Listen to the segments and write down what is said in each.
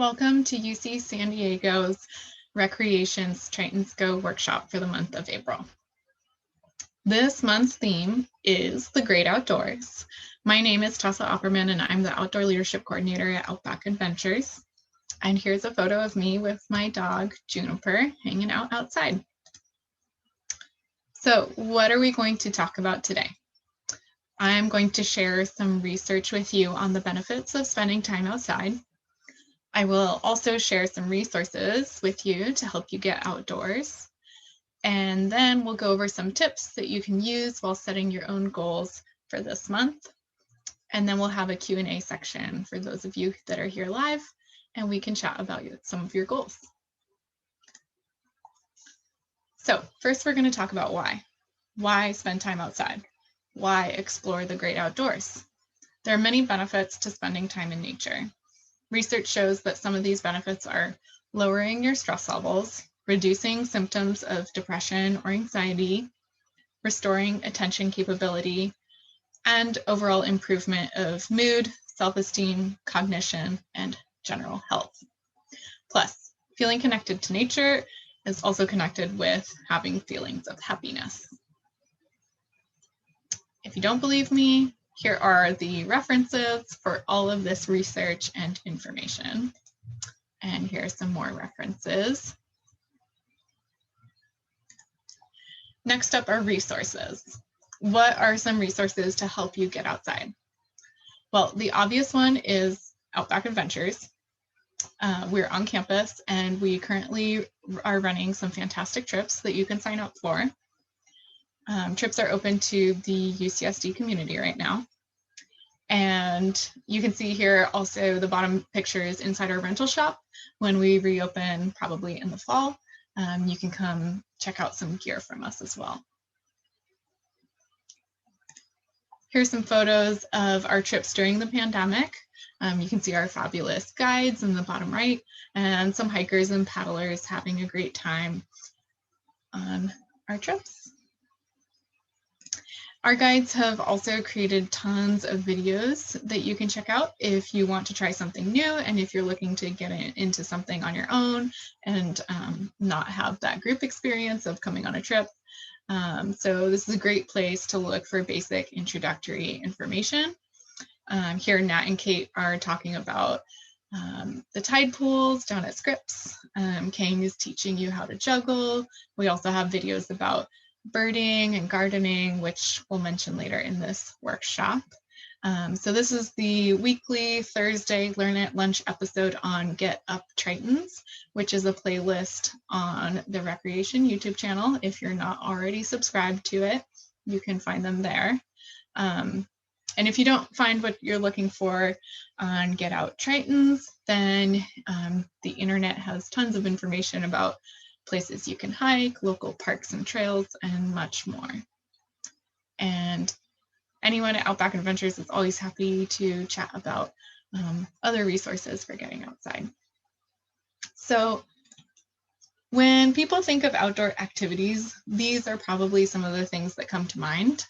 Welcome to UC San Diego's Recreation's Tritons Go workshop for the month of April. This month's theme is the great outdoors. My name is Tessa Opperman and I'm the Outdoor Leadership Coordinator at Outback Adventures. And here's a photo of me with my dog, Juniper, hanging out outside. So what are we going to talk about today? I'm going to share some research with you on the benefits of spending time outside. I will also share some resources with you to help you get outdoors. And then we'll go over some tips that you can use while setting your own goals for this month. And then we'll have a Q&A section for those of you that are here live, and we can chat about some of your goals. So first we're going to talk about why. Why spend time outside? Why explore the great outdoors? There are many benefits to spending time in nature. Research shows that some of these benefits are lowering your stress levels, reducing symptoms of depression or anxiety, restoring attention capability, and overall improvement of mood, self-esteem, cognition, and general health. Plus, feeling connected to nature is also connected with having feelings of happiness. If you don't believe me, here are the references for all of this research and information. And here are some more references. Next up are resources. What are some resources to help you get outside? Well, the obvious one is Outback Adventures. We're on campus and we currently are running some fantastic trips that you can sign up for. Trips are open to the UCSD community right now. And you can see here also the bottom pictures inside our rental shop. When we reopen, probably in the fall, you can come check out some gear from us as well. Here's some photos of our trips during the pandemic. You can see our fabulous guides in the bottom right and some hikers and paddlers having a great time on our trips. Our guides have also created tons of videos that you can check out if you want to try something new and if you're looking to get into something on your own and not have that group experience of coming on a trip. So this is a great place to look for basic introductory information. Here Nat and Kate are talking about the tide pools down at Scripps. Kang is teaching you how to juggle. We also have videos about birding and gardening, which we'll mention later in this workshop. So this is the weekly Thursday Learn at Lunch episode on Get Up Tritons, which is a playlist on the Recreation YouTube channel. If you're not already subscribed to it, you can find them there. And if you don't find what you're looking for on Get Out Tritons, then the internet has tons of information about places you can hike, local parks and trails, and much more. And anyone at Outback Adventures is always happy to chat about other resources for getting outside. So when people think of outdoor activities, these are probably some of the things that come to mind.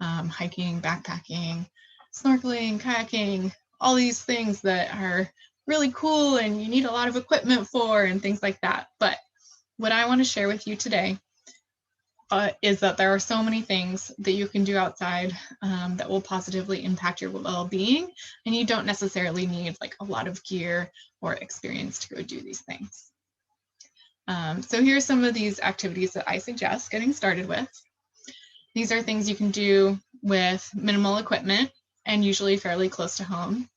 Hiking, backpacking, snorkeling, kayaking, all these things that are really cool and you need a lot of equipment for and things like that. But what I want to share with you today is that there are so many things that you can do outside that will positively impact your well-being, and you don't necessarily need like a lot of gear or experience to go do these things. So here's some of these activities that I suggest getting started with. These are things you can do with minimal equipment and usually fairly close to home.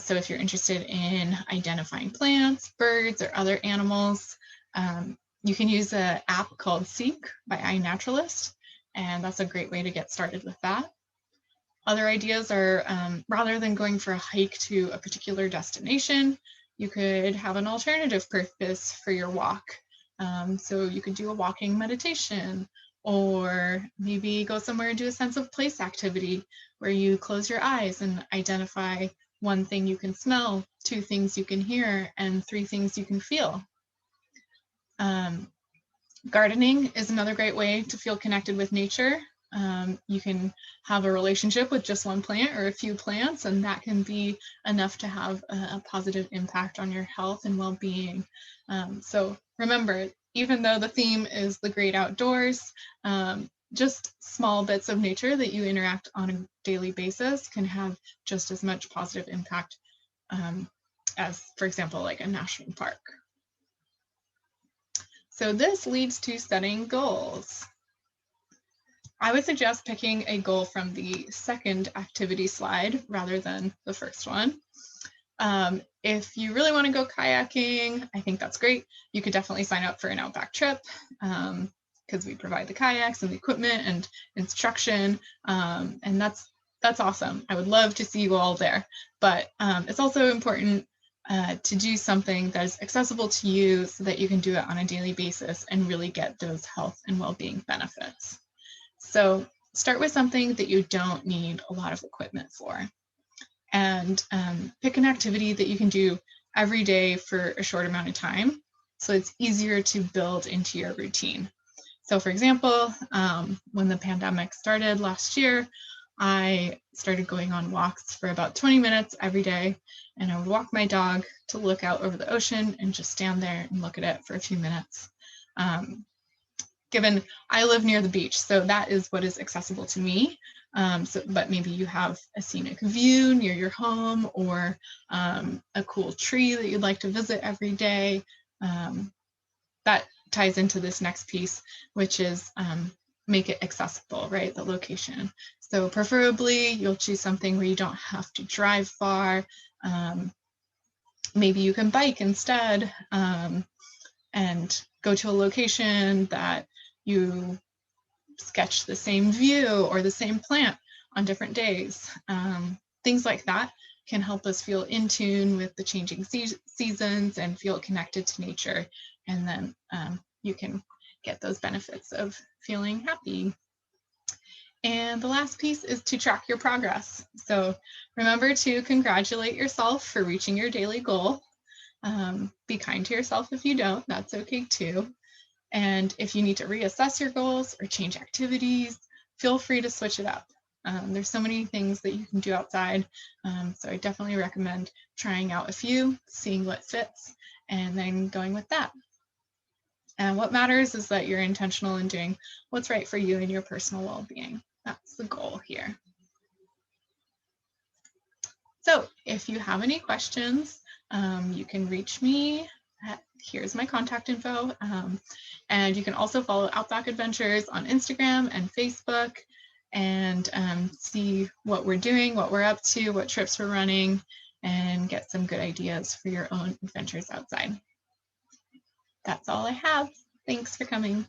So if you're interested in identifying plants, birds, or other animals, you can use an app called Seek by iNaturalist, and that's a great way to get started with that. Other ideas are rather than going for a hike to a particular destination, you could have an alternative purpose for your walk. So you could do a walking meditation, or maybe go somewhere and do a sense of place activity where you close your eyes and identify one thing you can smell, 2 things you can hear, and 3 things you can feel. Gardening is another great way to feel connected with nature. You can have a relationship with just one plant or a few plants, and that can be enough to have a positive impact on your health and well-being. So remember, even though the theme is the great outdoors, just small bits of nature that you interact on a daily basis can have just as much positive impact as, for example, like a national park. So this leads to setting goals. I would suggest picking a goal from the second activity slide rather than the first one. If you really want to go kayaking, I think that's great. You could definitely sign up for an outback trip because we provide the kayaks and the equipment and instruction, and that's awesome. I would love to see you all there, but it's also important to do something that is accessible to you so that you can do it on a daily basis and really get those health and well-being benefits. So start with something that you don't need a lot of equipment for, and pick an activity that you can do every day for a short amount of time so it's easier to build into your routine. So for example, when the pandemic started last year, I started going on walks for about 20 minutes every day, and I would walk my dog to look out over the ocean and just stand there and look at it for a few minutes. Given I live near the beach, so that is what is accessible to me. But maybe you have a scenic view near your home, or a cool tree that you'd like to visit every day. That ties into this next piece, which is make it accessible, right? The location. So preferably you'll choose something where you don't have to drive far. Maybe you can bike instead, and go to a location that you sketch the same view or the same plant on different days. Things like that can help us feel in tune with the changing seasons and feel connected to nature. And then you can get those benefits of feeling happy. And the last piece is to track your progress. So remember to congratulate yourself for reaching your daily goal. Be kind to yourself if you don't, that's okay too. And if you need to reassess your goals or change activities, feel free to switch it up. There's so many things that you can do outside. So I definitely recommend trying out a few, seeing what fits, and then going with that. And what matters is that you're intentional in doing what's right for you and your personal well-being. That's the goal here. So if you have any questions, you can reach me. Here's my contact info. And you can also follow Outback Adventures on Instagram and Facebook, and see what we're doing, what we're up to, what trips we're running, and get some good ideas for your own adventures outside. That's all I have. Thanks for coming.